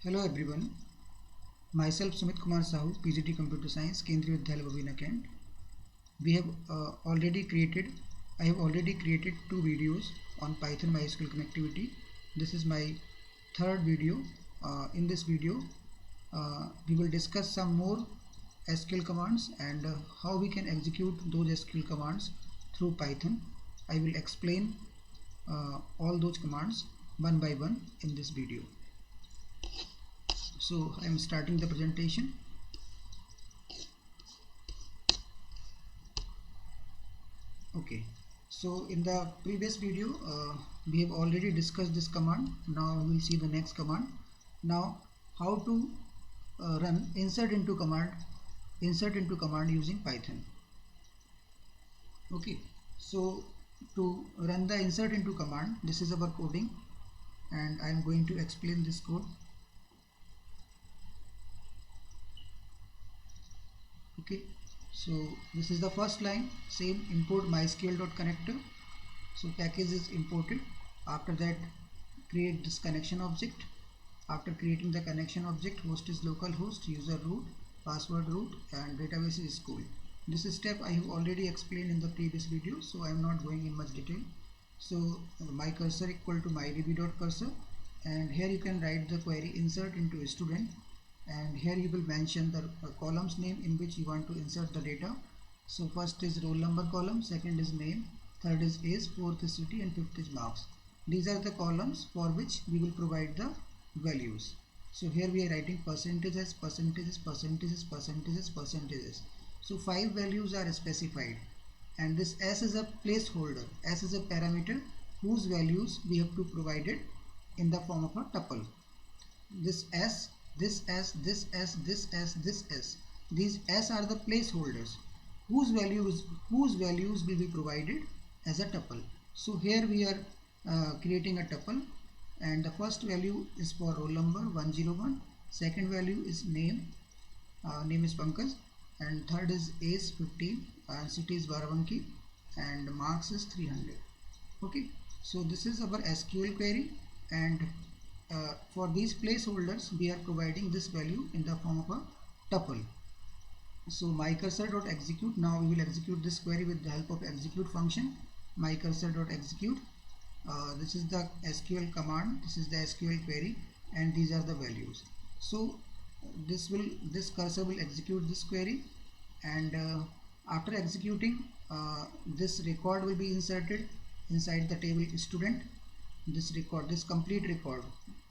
Hello everyone, myself Sumit Kumar Sahu, PGT Computer Science, Kendriya Vidyalaya Babina Kent. We have I have already created two videos on Python MySQL connectivity. This is my third video. In this video, we will discuss some more SQL commands and how we can execute those SQL commands through Python. I will explain all those commands one by one in this video. So I am starting the presentation. Okay, so in the previous video we have already discussed this command. Now we will see the next command. Now how to run insert into command using Python. Okay, so to run the insert into command, this is our coding and I am going to explain this code. Okay, so this is the first line, same import mysql.connector. So package is imported. After that, create this connection object. After creating the connection object, host is localhost, user root, password root, and database is school. This step I have already explained in the previous video, so I am not going in much detail. So my cursor equal to mydb.cursor, and here you can write the query insert into a student, and here you will mention the columns name in which you want to insert the data. So first is roll number column, second is name, third is age, fourth is city, and fifth is marks. These are the columns for which we will provide the values. So here we are writing percentages, percentages, percentages, percentages, percentages. So 5 values are specified, and this s is a placeholder. S is a parameter whose values we have to provide it in the form of a tuple. This s, this s, this s, this s, this s. These s are the placeholders whose values will be provided as a tuple. So here we are creating a tuple, and the first value is for roll number 101, second value is name, name is Pankaj, and third is age 15, and city is Barabanki, and marks is 300. Okay, so this is our SQL query, and for these placeholders we are providing this value in the form of a tuple. So mycursor.execute. Now we will execute this query with the help of execute function. Mycursor.execute. This is the SQL command. This is the SQL query, and these are the values. So this cursor will execute this query, and after executing, this record will be inserted inside the table student. This complete record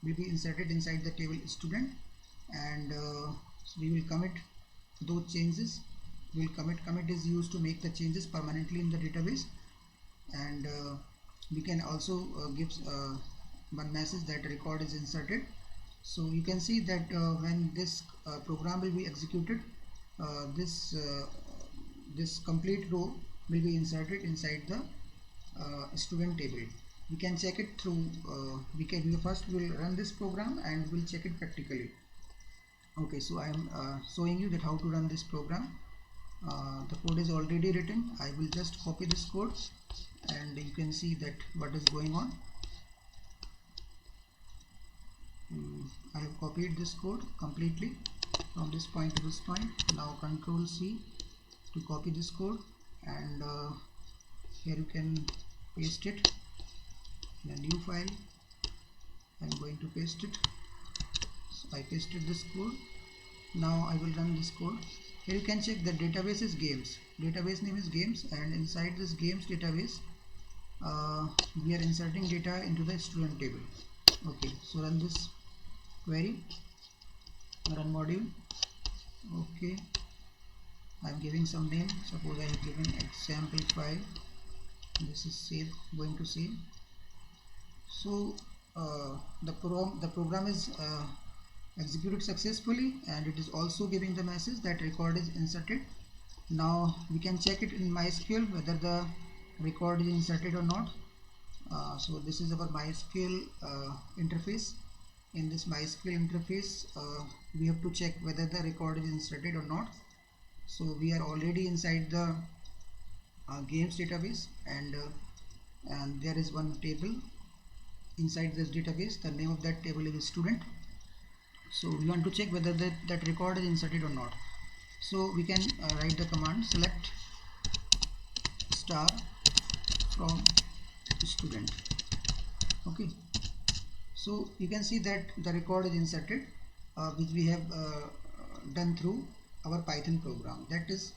will be inserted inside the table student, and so we will commit those changes. Commit is used to make the changes permanently in the database, and we can also give one message that record is inserted. So you can see that when this program will be executed, this complete row will be inserted inside the student table. We can check it through we will run this program and we'll check it practically. Okay, so I am showing you that how to run this program. The code is already written. I will just copy this code, and you can see that what is going on. I have copied this code completely from this point to this point. Now Control C to copy this code, and here you can paste it in a new file. I am going to paste it. So I pasted this code. Now I will run this code. Here you can check the database is games. Database name is games, and inside this games database we are inserting data into the student table. Okay, so run this query, run module. Okay, I am giving some name. Suppose I have given example 5. This is going to save. So the program is executed successfully, and it is also giving the message that record is inserted. Now we can check it in MySQL whether the record is inserted or not. So this is our MySQL interface. In this MySQL interface we have to check whether the record is inserted or not. So we are already inside the games database, and there is one table inside this database. The name of that table is student. So we want to check whether that record is inserted or not. So we can write the command select star from student. Okay, so you can see that the record is inserted, which we have done through our Python program. That is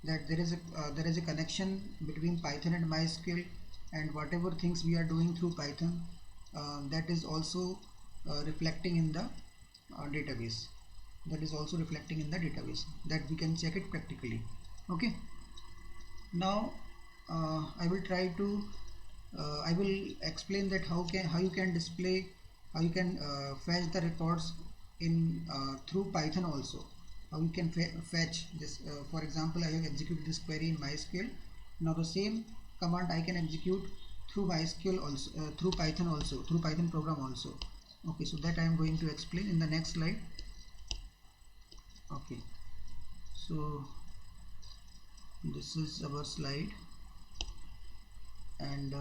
that there is a connection between Python and MySQL, and whatever things we are doing through Python, that is also reflecting in the database. That is also reflecting in the database, that we can check it practically. Okay, now I will explain that how you can display, how you can fetch the records in through Python also. How you can fetch this. For example, I have executed this query in MySQL. Now the same command I can execute through MySQL also, through Python also, through Python program also. Okay, so that I am going to explain in the next slide. Okay, so this is our slide, and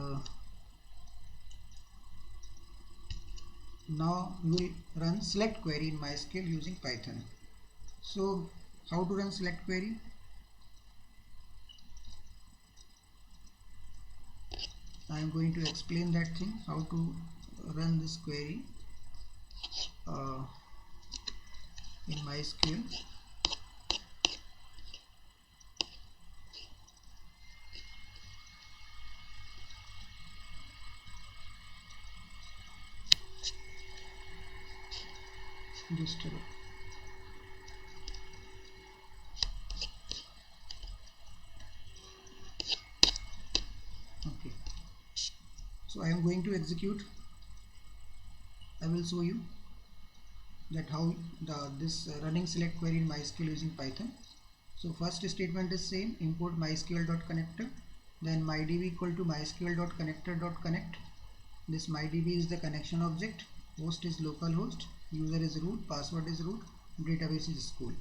now we will run select query in MySQL using Python. So how to run select query? I am going to explain that thing, how to run this query in MySQL. Just okay, so I am going to execute. I will show you that how this running select query in MySQL using Python. So first statement is same, import mysql.connector, then mydb equal to mysql.connector.connect. This mydb is the connection object, host is localhost, user is root, password is root, database is school.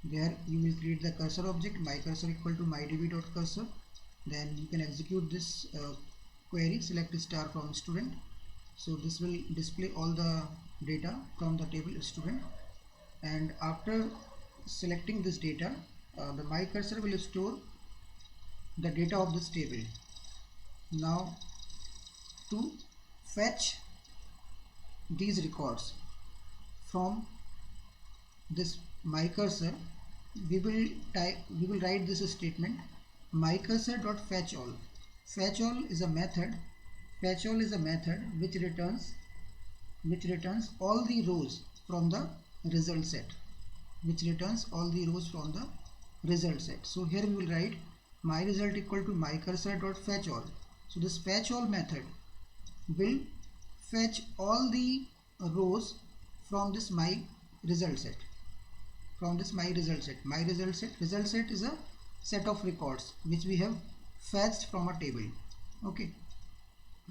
There you will create the cursor object, myCursor equal to mydb.cursor. Then you can execute this query, select star from student. So this will display all the data from the table student, and after selecting this data, the myCursor will store the data of this table. Now to fetch these records from this myCursor, we will write this statement, myCursor.fetchAll. FetchAll is a method. FetchAll is a method which returns all the rows from the result set. So here we will write my result equal to myCursor.fetchAll. So this fetchAll method will fetch all the rows from this my result set. Result set is a set of records which we have fetched from a table. Okay,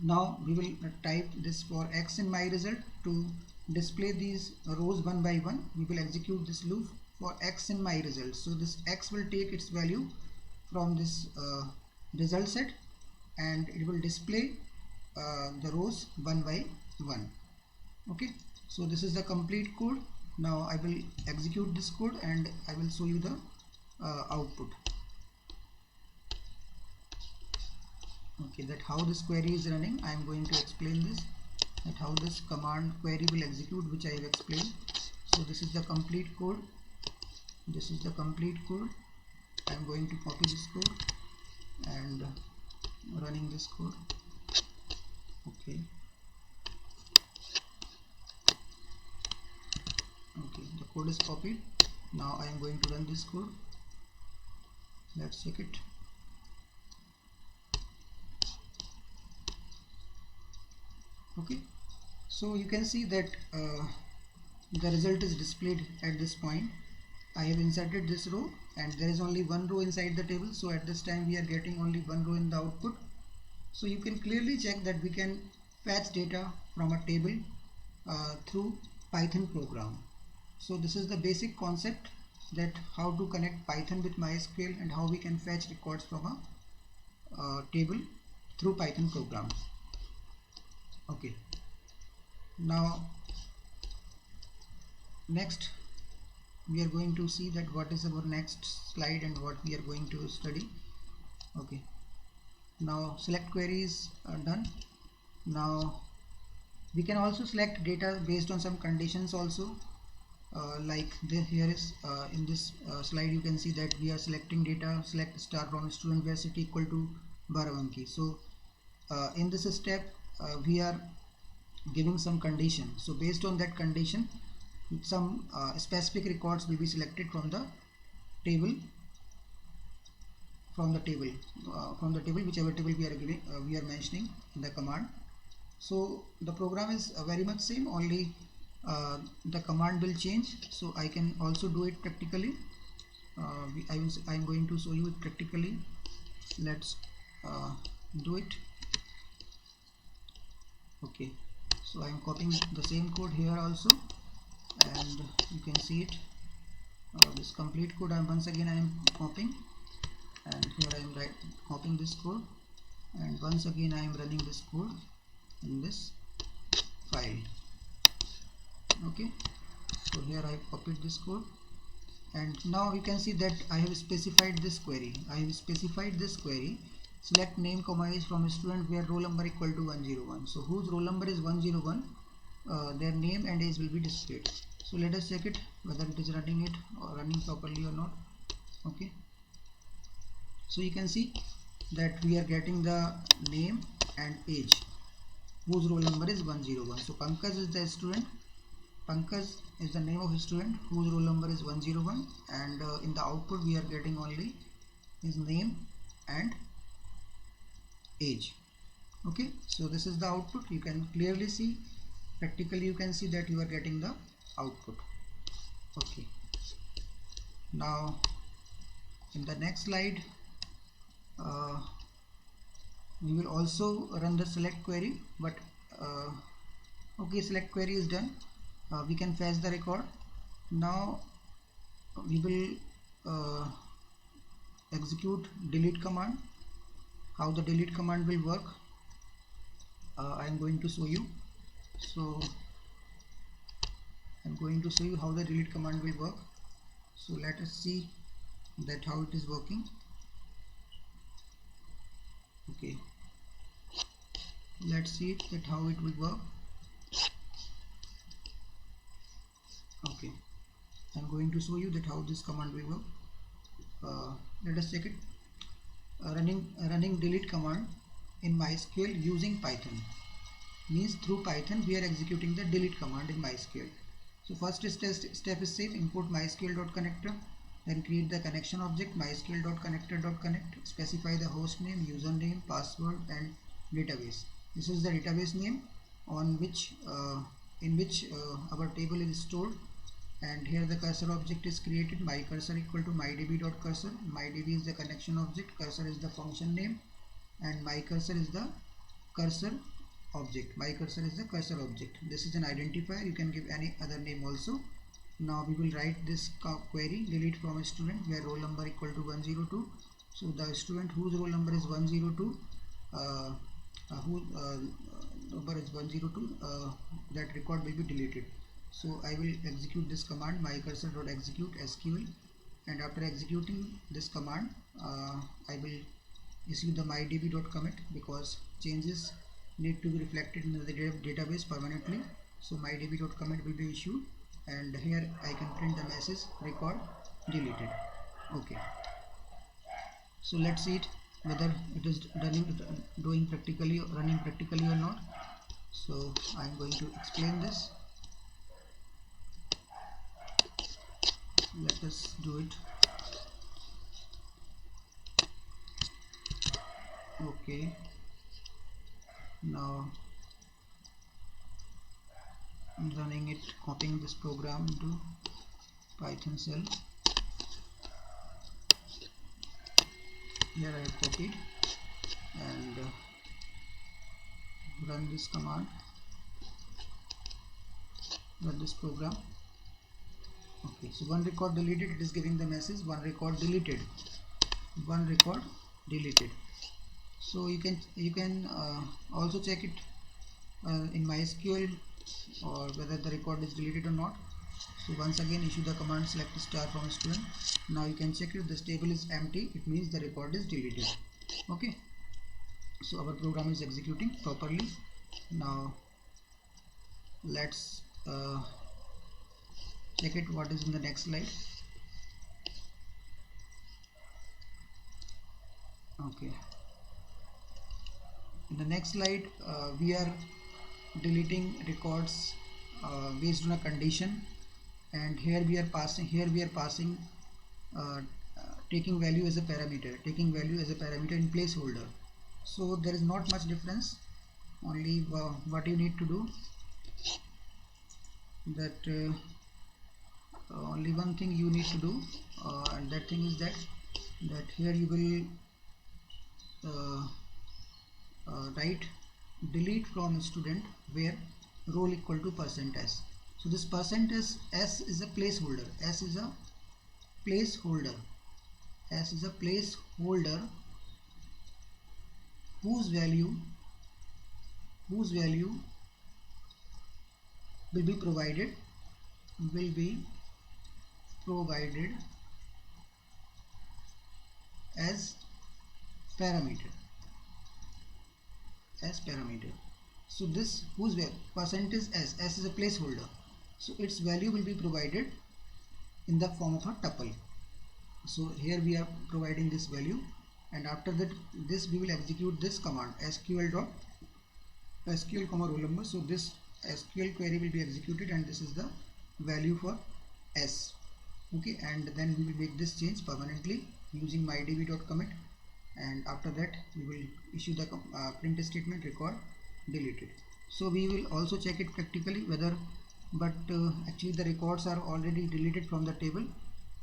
now we will type this for x in my result. To display these rows one by one, we will execute this loop for x in my result. So this x will take its value from this result set, and it will display the rows one by one. Okay, so this is the complete code. Now I will execute this code and I will show you the output. Okay, that how this query is running, I am going to explain this, that how this command query will execute, which I have explained. So this is the complete code. I am going to copy this code and running this code. Okay, the code is copied. Now I am going to run this code. Let's check it. Okay, so you can see that the result is displayed at this point. I have inserted this row and there is only one row inside the table, so at this time we are getting only one row in the output. So you can clearly check that we can fetch data from a table through Python program. So this is the basic concept, that how to connect Python with MySQL and how we can fetch records from a table through Python program. Okay, now next we are going to see that what is our next slide and what we are going to study. Okay, now select queries are done. Now we can also select data based on some conditions also, like this. Here is in this slide you can see that we are selecting data, select star from student where city equal to Barabanki. So in this step we are giving some condition, so based on that condition some specific records will be selected from the table, whichever table we are giving, we are mentioning in the command. So the program is very much same, only the command will change. So I can also do it practically. I'm going to show you it practically. Let's do it. Okay, so I'm copying the same code here also, and you can see it. This complete code once again I am copying, and here I am copying this code, and once again I am running this code in this file. Okay, so here I copied this code, and now you can see that I have specified this query. Select name comma age from a student where roll number equal to 101. So whose roll number is 101, their name and age will be displayed. So let us check it whether it is running properly or not. Okay, so you can see that we are getting the name and age whose roll number is 101. So Pankaj is the student. Pankaj is the name of a student whose roll number is 101, and in the output we are getting only his name and age. Okay, so this is the output. You can clearly see, practically you can see that you are getting the output. Okay, now in the next slide we will also run the select query, but okay, select query is done. We can fetch the record. Now we will execute delete command. How the delete command will work, I am going to show you. So I am going to show you how the delete command will work. So let us see that how it is working. Okay, let's see it, that how it will work. Okay, I'm going to show you that how this command will work. Let us check it. Running delete command in MySQL using Python means through Python we are executing the delete command in MySQL. So first step is same, import mysql.connector, then create the connection object mysql.connector.connect, specify the host name, username, password and database. This is the database name on which in which our table is stored, and here the cursor object is created, myCursor equal to mydb.cursor. Mydb is the connection object, cursor is the function name, and myCursor is the cursor object. MyCursor is the cursor object. This is an identifier. You can give any other name also. Now we will write this query, delete from a student where roll number equal to 102. So the student whose roll number is 102, number is 102, that record will be deleted. So I will execute this command, mycursor.execute SQL, and after executing this command I will issue the mydb.commit, because changes need to be reflected in the database permanently. So mydb.commit will be issued, and here I can print the message record deleted. Okay, so let's see it whether it is running practically or not. So I am going to explain this. Let us do it. Okay, now I'm running it, copying this program into Python shell. Here I have copied and run this command, run this program. Okay, so one record deleted, it is giving the message one record deleted. So you can also check it in MySQL or whether the record is deleted or not. So once again issue the command select star from student. Now you can check if this table is empty, it means the record is deleted. Okay, so our program is executing properly. Now let's check it what is in the next slide. Okay, in the next slide we are deleting records based on a condition, and here we are passing taking value as a parameter in placeholder. So there is not much difference, only what you need to do that only one thing you need to do, and that thing is that here you will write delete from student where roll equal to %s. So this %s is a placeholder. S is a placeholder whose value will be provided as parameter. So this whose value percentage s is a placeholder, so its value will be provided in the form of a tuple. So here we are providing this value, and after that this we will execute this command sql roll number. So this SQL query will be executed, and this is the value for s. Okay, and then we will make this change permanently using mydb.commit, and after that we will issue the print statement record deleted. So we will also check it practically whether, but actually the records are already deleted from the table,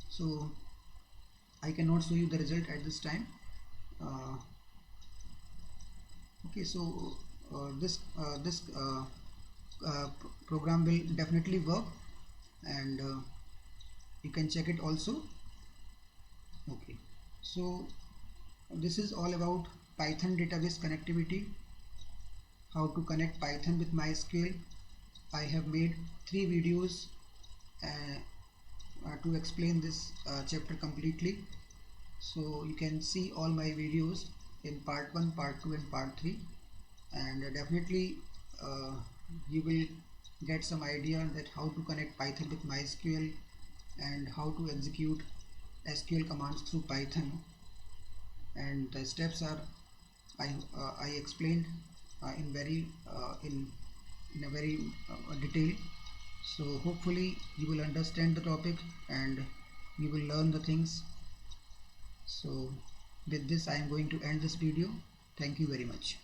so I cannot show you the result at this time. Okay, so this program will definitely work, and you can check it also. Okay, so this is all about Python database connectivity, how to connect Python with MySQL. I have made 3 videos to explain this chapter completely, so you can see all my videos in part 1, part 2 and part 3, and definitely you will get some idea that how to connect Python with MySQL and how to execute SQL commands through Python, and the steps are I explained in a very detail. So hopefully you will understand the topic and you will learn the things. So with this I am going to end this video. Thank you very much.